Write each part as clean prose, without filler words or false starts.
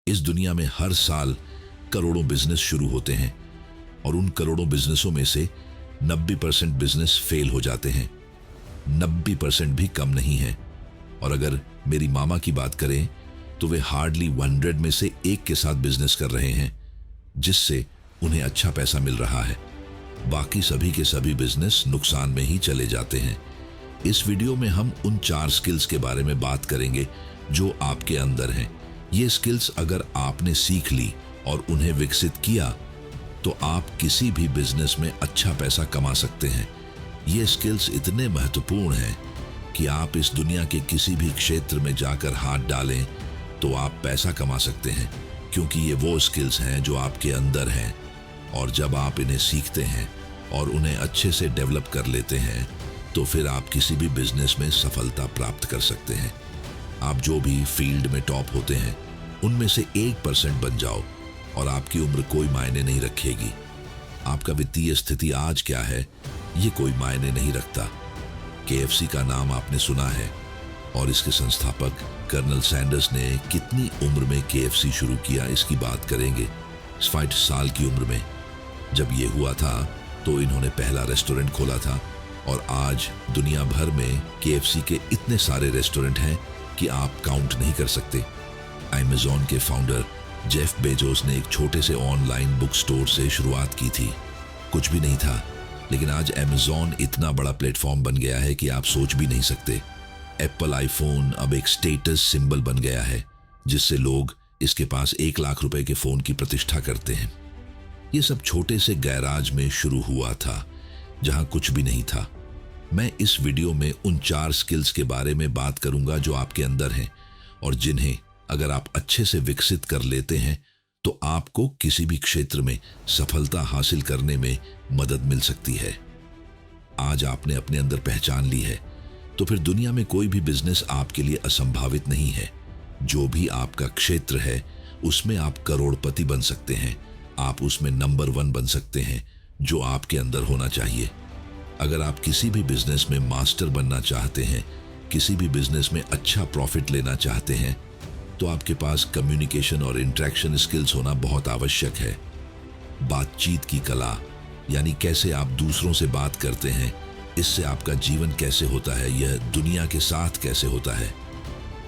इस दुनिया में हर साल करोड़ों बिजनेस शुरू होते हैं और उन करोड़ों बिजनेसों में से 90% बिजनेस फेल हो जाते हैं। 90% भी कम नहीं है। और अगर मेरी मामा की बात करें तो वे हार्डली 100 में से एक के साथ बिजनेस कर रहे हैं जिससे उन्हें अच्छा पैसा मिल रहा है। बाकी सभी के सभी बिजनेस नुकसान में ही चले जाते हैं। इस वीडियो में हम उन 4 स्किल्स के बारे में बात करेंगे जो आपके अंदर हैं। ये स्किल्स अगर आपने सीख ली और उन्हें विकसित किया तो आप किसी भी बिजनेस में अच्छा पैसा कमा सकते हैं। ये स्किल्स इतने महत्वपूर्ण हैं कि आप इस दुनिया के किसी भी क्षेत्र में जाकर हाथ डालें तो आप पैसा कमा सकते हैं, क्योंकि ये वो स्किल्स हैं जो आपके अंदर हैं। और जब आप इन्हें सीखते हैं और उन्हें अच्छे से डेवलप कर लेते हैं तो फिर आप किसी भी बिजनेस में सफलता प्राप्त कर सकते हैं। आप जो भी फील्ड में टॉप होते हैं उनमें से 1% बन जाओ और आपकी उम्र कोई मायने नहीं रखेगी। आपका वित्तीय स्थिति आज क्या है ये कोई मायने नहीं रखता। KFC का नाम आपने सुना है और इसके संस्थापक कर्नल सैंडर्स ने कितनी उम्र में KFC शुरू किया इसकी बात करेंगे। 60 साल की उम्र में जब ये हुआ था तो इन्होंने पहला रेस्टोरेंट खोला था और आज दुनिया भर में KFC के इतने सारे रेस्टोरेंट हैं कि आप काउंट नहीं कर सकते। Amazon के फाउंडर जेफ बेजोस ने एक छोटे से ऑनलाइन बुक स्टोर से शुरुआत की थी। कुछ भी नहीं था, लेकिन आज Amazon इतना बड़ा प्लेटफॉर्म बन गया है कि आप सोच भी नहीं सकते। एप्पल आईफोन अब एक स्टेटस सिंबल बन गया है जिससे लोग इसके पास 1 लाख रुपए के फोन की प्रतिष्ठा करते हैं। ये सब छोटे से गैराज में शुरू हुआ था जहां कुछ भी नहीं था। मैं इस वीडियो में उन 4 स्किल्स के बारे में बात करूंगा जो आपके अंदर हैं और जिन्हें अगर आप अच्छे से विकसित कर लेते हैं तो आपको किसी भी क्षेत्र में सफलता हासिल करने में मदद मिल सकती है। आज आपने अपने अंदर पहचान ली है तो फिर दुनिया में कोई भी बिजनेस आपके लिए असंभावित नहीं है। जो भी आपका क्षेत्र है उसमें आप करोड़पति बन सकते हैं। आप उसमें नंबर 1 बन सकते हैं जो आपके अंदर होना चाहिए। अगर आप किसी भी बिजनेस में मास्टर बनना चाहते हैं, किसी भी बिजनेस में अच्छा प्रॉफिट लेना चाहते हैं तो आपके पास कम्युनिकेशन और इंटरेक्शन स्किल्स होना बहुत आवश्यक है। बातचीत की कला, यानी कैसे आप दूसरों से बात करते हैं, इससे आपका जीवन कैसे होता है, यह दुनिया के साथ कैसे होता है,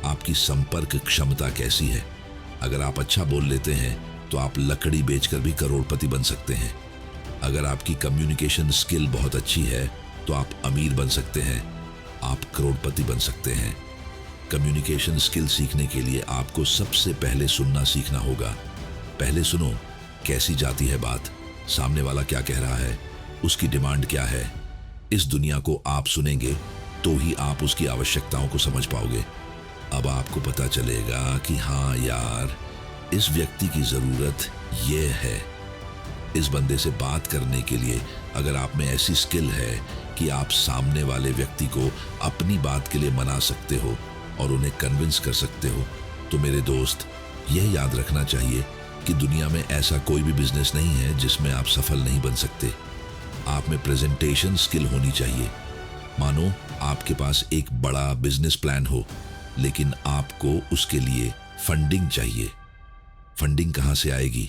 आपकी संपर्क क्षमता कैसी है। अगर आप अच्छा बोल लेते हैं तो आप लकड़ी बेचकर भी करोड़पति बन सकते हैं। अगर आपकी कम्युनिकेशन स्किल बहुत अच्छी है तो आप अमीर बन सकते हैं, आप करोड़पति बन सकते हैं। कम्युनिकेशन स्किल सीखने के लिए आपको सबसे पहले सुनना सीखना होगा। पहले सुनो कैसी जाती है बात, सामने वाला क्या कह रहा है, उसकी डिमांड क्या है। इस दुनिया को आप सुनेंगे तो ही आप उसकी आवश्यकताओं को समझ पाओगे। अब आपको पता चलेगा कि हाँ यार, इस व्यक्ति की जरूरत ये है। इस बंदे से बात करने के लिए अगर आप में ऐसी स्किल है कि आप सामने वाले व्यक्ति को अपनी बात के लिए मना सकते हो और उन्हें कन्विंस कर सकते हो, तो मेरे दोस्त यह याद रखना चाहिए कि दुनिया में ऐसा कोई भी बिजनेस नहीं है जिसमें आप सफल नहीं बन सकते। आप में प्रेजेंटेशन स्किल होनी चाहिए। मानो आपके पास एक बड़ा बिजनेस प्लान हो लेकिन आपको उसके लिए फंडिंग चाहिए। फंडिंग कहाँ से आएगी?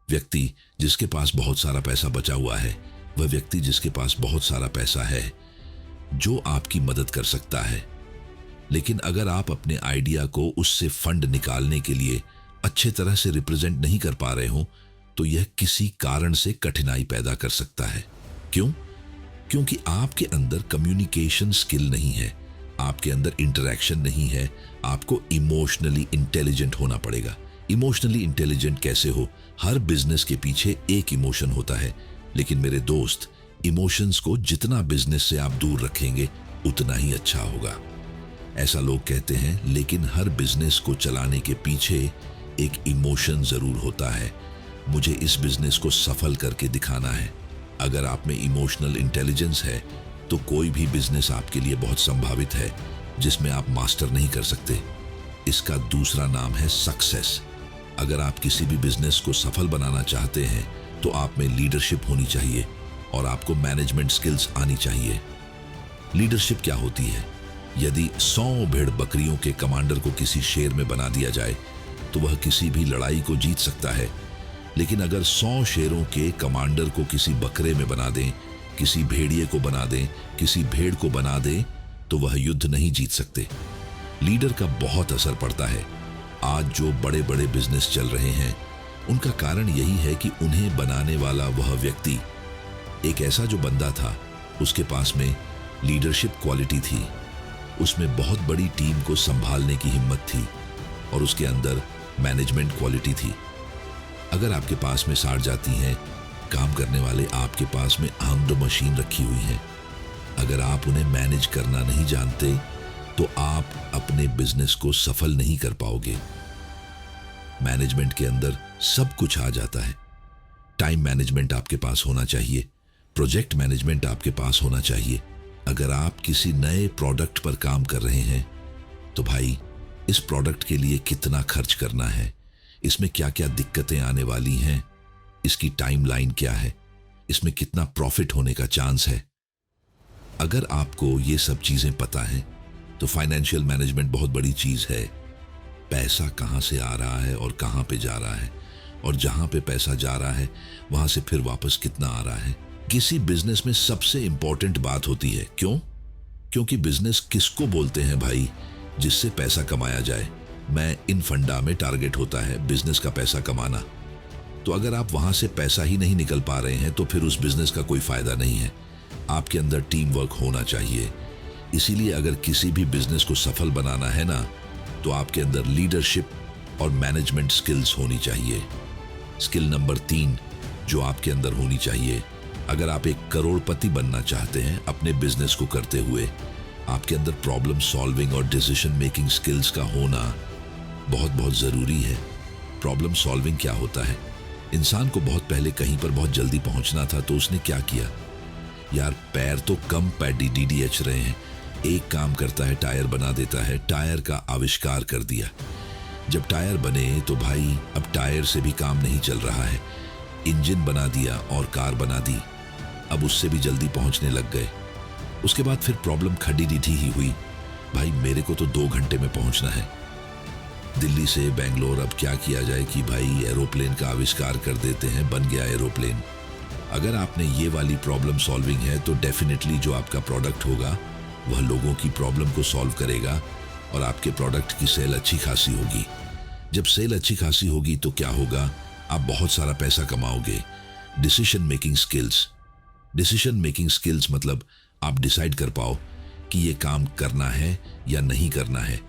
व्यक्ति जिसके पास बहुत सारा पैसा बचा हुआ है, वह व्यक्ति जिसके पास बहुत सारा पैसा है जो आपकी मदद कर सकता है। लेकिन अगर आप अपने आइडिया को उससे फंड निकालने के लिए अच्छे तरह से रिप्रेजेंट नहीं कर पा रहे हो तो यह किसी कारण से कठिनाई पैदा कर सकता है। क्यों? क्योंकि आपके अंदर कम्युनिकेशन स्किल नहीं है, आपके अंदर इंटरेक्शन नहीं है। आपको इमोशनली इंटेलिजेंट होना पड़ेगा। इमोशनली इंटेलिजेंट कैसे हो? हर बिजनेस के पीछे एक इमोशन होता है, लेकिन मेरे दोस्त, इमोशंस को जितना बिजनेस से आप दूर रखेंगे उतना ही अच्छा होगा। ऐसा लोग कहते हैं, लेकिन हर बिजनेस को चलाने के पीछे एक इमोशन जरूर होता है। मुझे इस बिजनेस को सफल करके दिखाना है। अगर आप में इमोशनल इंटेलिजेंस है तो कोई भी बिजनेस आपके लिए बहुत संभावित है जिसमें आप मास्टर नहीं कर सकते। इसका दूसरा नाम है सक्सेस। अगर आप किसी भी बिजनेस को सफल बनाना चाहते हैं तो आप में लीडरशिप होनी चाहिए और आपको मैनेजमेंट स्किल्स आनी चाहिए। लीडरशिप क्या होती है? यदि 100 भेड़ बकरियों के कमांडर को किसी शेर में बना दिया जाए तो वह किसी भी लड़ाई को जीत सकता है, लेकिन अगर 100 शेरों के कमांडर को किसी बकरे में बना दें, किसी भेड़िए को बना दें, किसी भेड़ को बना दें, तो वह युद्ध नहीं जीत सकते। लीडर का बहुत असर पड़ता है। आज जो बड़े बड़े बिजनेस चल रहे हैं, उनका कारण यही है कि उन्हें बनाने वाला वह व्यक्ति, एक ऐसा जो बंदा था, उसके पास में लीडरशिप क्वालिटी थी, उसमें बहुत बड़ी टीम को संभालने की हिम्मत थी और उसके अंदर मैनेजमेंट क्वालिटी थी। अगर आपके पास में 60 जाती हैं काम करने वाले, आपके पास में आर्म्ड मशीन रखी हुई है, अगर आप उन्हें मैनेज करना नहीं जानते तो आप अपने बिजनेस को सफल नहीं कर पाओगे। मैनेजमेंट के अंदर सब कुछ आ जाता है। टाइम मैनेजमेंट आपके पास होना चाहिए, प्रोजेक्ट मैनेजमेंट आपके पास होना चाहिए। अगर आप किसी नए प्रोडक्ट पर काम कर रहे हैं तो भाई, इस प्रोडक्ट के लिए कितना खर्च करना है, इसमें क्या क्या दिक्कतें आने वाली हैं, इसकी टाइमलाइन क्या है, इसमें कितना प्रॉफिट होने का चांस है। अगर आपको ये सब चीजें पता हैं तो फाइनेंशियल मैनेजमेंट बहुत बड़ी चीज है। पैसा कहां से आ रहा है और कहां पे जा रहा है, और जहां पे पैसा जा रहा है वहां से फिर वापस कितना आ रहा है। किसी बिजनेस में सबसे इंपॉर्टेंट बात होती है। क्यों? क्योंकि बिजनेस किसको बोलते हैं भाई? जिससे पैसा कमाया जाए। मैं इन फंडा में टारगेट होता है बिजनेस का पैसा कमाना। तो अगर आप वहां से पैसा ही नहीं निकल पा रहे हैं तो फिर उस बिजनेस का कोई फायदा नहीं है। आपके अंदर टीम वर्क होना चाहिए। इसीलिए अगर किसी भी बिजनेस को सफल बनाना है ना, तो आपके अंदर लीडरशिप और मैनेजमेंट स्किल्स होनी चाहिए। स्किल नंबर 3 जो आपके अंदर होनी चाहिए, अगर आप एक करोड़पति बनना चाहते हैं अपने बिजनेस को करते हुए, आपके अंदर प्रॉब्लम सॉल्विंग और डिसीजन मेकिंग स्किल्स का होना बहुत बहुत जरूरी है। प्रॉब्लम सॉल्विंग क्या होता है? इंसान को बहुत पहले कहीं पर बहुत जल्दी पहुंचना था, तो उसने क्या किया यार, पैर तो कम DDH रहे हैं, एक काम करता है, टायर बना देता है। टायर का आविष्कार कर दिया। जब टायर बने तो भाई अब टायर से भी काम नहीं चल रहा है, इंजन बना दिया और कार बना दी, अब उससे भी जल्दी पहुंचने लग गए। उसके बाद फिर प्रॉब्लम खड़ी डीठी ही हुई, भाई मेरे को तो 2 घंटे में पहुंचना है दिल्ली से बेंगलोर। अब क्या किया जाए कि भाई एरोप्लेन का आविष्कार कर देते हैं, बन गया एरोप्लेन। अगर आपने ये वाली प्रॉब्लम सॉल्विंग है तो डेफिनेटली जो आपका प्रोडक्ट होगा वह लोगों की प्रॉब्लम को सॉल्व करेगा और आपके प्रोडक्ट की सेल अच्छी खासी होगी। जब सेल अच्छी खासी होगी तो क्या होगा, आप बहुत सारा पैसा कमाओगे। Decision making skills, decision making skills मतलब आप डिसाइड कर पाओ कि ये काम करना है या नहीं करना है,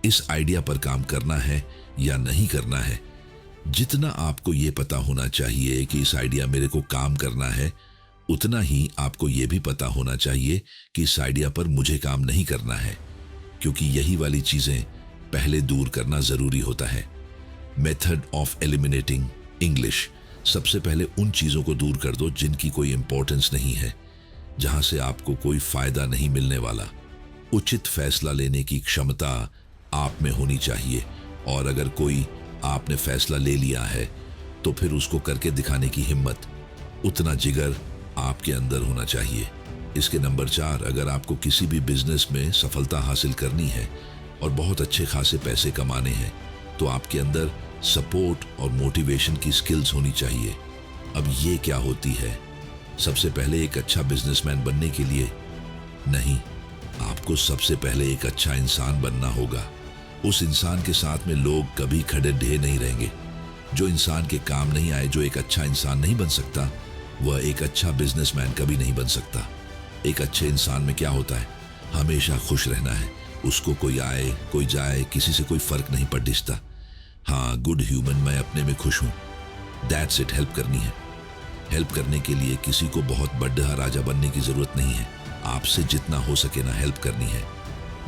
इस आइडिया पर काम करना है या नहीं करना है। जितना आपको ये पता होना चाहिए कि इस आइडिया मेरे को काम करना है, उतना ही आपको ये भी पता होना चाहिए कि इस आइडिया पर मुझे काम नहीं करना है, क्योंकि यही वाली चीजें पहले दूर करना जरूरी होता है। मेथड ऑफ एलिमिनेटिंग इंग्लिश, सबसे पहले उन चीजों को दूर कर दो जिनकी कोई इंपॉर्टेंस नहीं है, जहां से आपको कोई फायदा नहीं मिलने वाला। उचित फैसला लेने की क्षमता आप में होनी चाहिए, और अगर कोई आपने फैसला ले लिया है तो फिर उसको करके दिखाने की हिम्मत, उतना जिगर आपके अंदर होना चाहिए। इसके नंबर 4, अगर आपको किसी भी बिजनेस में सफलता हासिल करनी है और बहुत अच्छे खासे पैसे कमाने हैं तो आपके अंदर सपोर्ट और मोटिवेशन की स्किल्स होनी चाहिए। अब ये क्या होती है? सबसे पहले एक अच्छा बिजनेसमैन बनने के लिए नहीं, आपको सबसे पहले एक अच्छा इंसान बनना होगा। उस इंसान के साथ में लोग कभी खड़े ढे नहीं रहेंगे। जो इंसान के काम नहीं आए, जो एक अच्छा इंसान नहीं बन सकता, वह एक अच्छा बिजनेसमैन कभी नहीं बन सकता। एक अच्छे इंसान में क्या होता है, हमेशा खुश रहना है। उसको कोई आए कोई जाए, किसी से कोई फर्क नहीं पड़ता। हाँ, गुड ह्यूमन, मैं अपने में खुश हूँ, दैट्स इट। हेल्प करनी है। हेल्प करने के लिए किसी को बहुत बड़ा राजा बनने की जरूरत नहीं है। आपसे जितना हो सके ना हेल्प करनी है।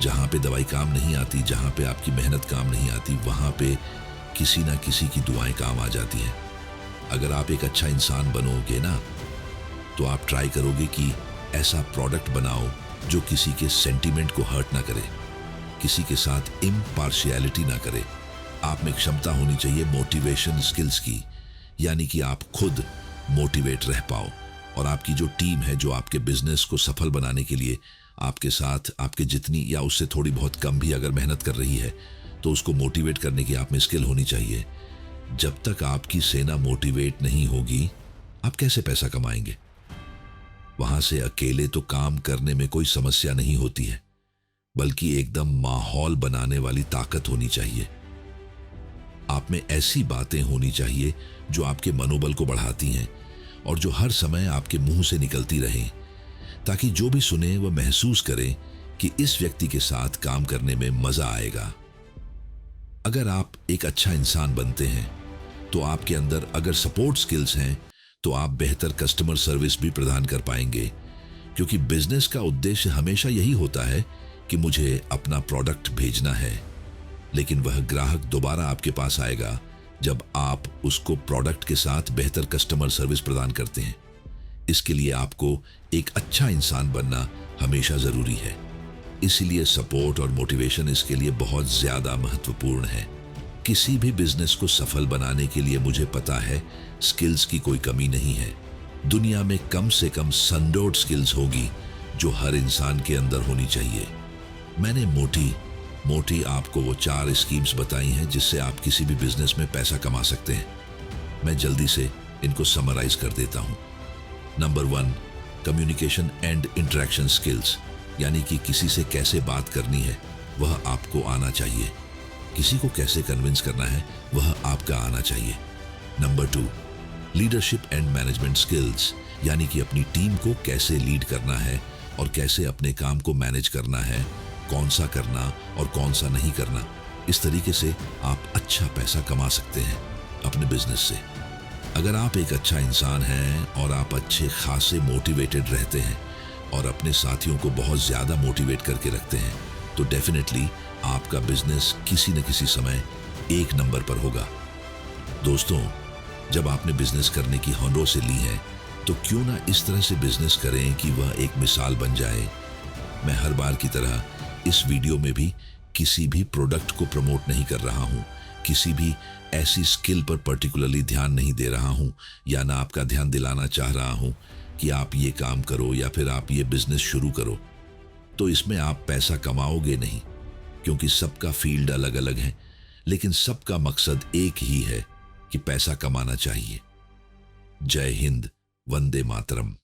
जहाँ पे दवाई काम नहीं आती, जहाँ पे आपकी मेहनत काम नहीं आती, वहाँ पे किसी ना किसी की दुआएं काम आ जाती हैं। अगर आप एक अच्छा इंसान बनोगे ना, तो आप ट्राई करोगे कि ऐसा प्रोडक्ट बनाओ जो किसी के सेंटीमेंट को हर्ट ना करे, किसी के साथ इम्पार्शियलिटी ना करे। आप में क्षमता होनी चाहिए मोटिवेशन स्किल्स की, यानी कि आप खुद मोटिवेट रह पाओ और आपकी जो टीम है, जो आपके बिजनेस को सफल बनाने के लिए आपके साथ, आपके जितनी या उससे थोड़ी बहुत कम भी अगर मेहनत कर रही है, तो उसको मोटिवेट करने की आप में स्किल होनी चाहिए। जब तक आपकी सेना मोटिवेट नहीं होगी, आप कैसे पैसा कमाएंगे? वहां से अकेले तो काम करने में कोई समस्या नहीं होती है, बल्कि एकदम माहौल बनाने वाली ताकत होनी चाहिए। आप में ऐसी बातें होनी चाहिए जो आपके मनोबल को बढ़ाती हैं और जो हर समय आपके मुंह से निकलती रहें, ताकि जो भी सुने वह महसूस करे कि इस व्यक्ति के साथ काम करने में मजा आएगा। अगर आप एक अच्छा इंसान बनते हैं तो आपके अंदर अगर सपोर्ट स्किल्स हैं तो आप बेहतर कस्टमर सर्विस भी प्रदान कर पाएंगे, क्योंकि बिजनेस का उद्देश्य हमेशा यही होता है कि मुझे अपना प्रोडक्ट भेजना है, लेकिन वह ग्राहक दोबारा आपके पास आएगा जब आप उसको प्रोडक्ट के साथ बेहतर कस्टमर सर्विस प्रदान करते हैं। इसके लिए आपको एक अच्छा इंसान बनना हमेशा जरूरी है। इसीलिए सपोर्ट और मोटिवेशन इसके लिए बहुत ज्यादा महत्वपूर्ण है। किसी भी बिजनेस को सफल बनाने के लिए मुझे पता है स्किल्स की कोई कमी नहीं है। दुनिया में कम से कम 100 स्किल्स होगी जो हर इंसान के अंदर होनी चाहिए। मैंने मोटी आपको वो 4 स्कीम्स बताई हैं जिससे आप किसी भी बिजनेस में पैसा कमा सकते हैं। मैं जल्दी से इनको समराइज कर देता हूं। Number 1, communication and interaction skills, यानी कि किसी से कैसे बात करनी है वह आपको आना चाहिए। किसी को कैसे कन्विंस करना है वह आपका आना चाहिए। Number 2, leadership and management skills, यानी कि अपनी टीम को कैसे लीड करना है और कैसे अपने काम को मैनेज करना है, कौन सा करना और कौन सा नहीं करना। इस तरीके से आप अच्छा पैसा कमा सकते हैं अपने बिजनेस से। अगर आप एक अच्छा इंसान हैं और आप अच्छे खासे मोटिवेटेड रहते हैं और अपने साथियों को बहुत ज्यादा मोटिवेट करके रखते हैं, तो डेफिनेटली आपका बिजनेस किसी न किसी समय 1 नंबर पर होगा। दोस्तों, जब आपने बिजनेस करने की होंडों से ली है तो क्यों ना इस तरह से बिजनेस करें कि वह एक मिसाल बन जाए। मैं हर बार की तरह इस वीडियो में भी किसी भी प्रोडक्ट को प्रमोट नहीं कर रहा हूं, किसी भी ऐसी स्किल पर पर्टिकुलरली ध्यान नहीं दे रहा हूं, या ना आपका ध्यान दिलाना चाह रहा हूं कि आप ये काम करो या फिर आप ये बिजनेस शुरू करो। तो इसमें आप पैसा कमाओगे नहीं, क्योंकि सबका फील्ड अलग अलग है, लेकिन सबका मकसद एक ही है कि पैसा कमाना चाहिए। जय हिंद, वंदे मातरम।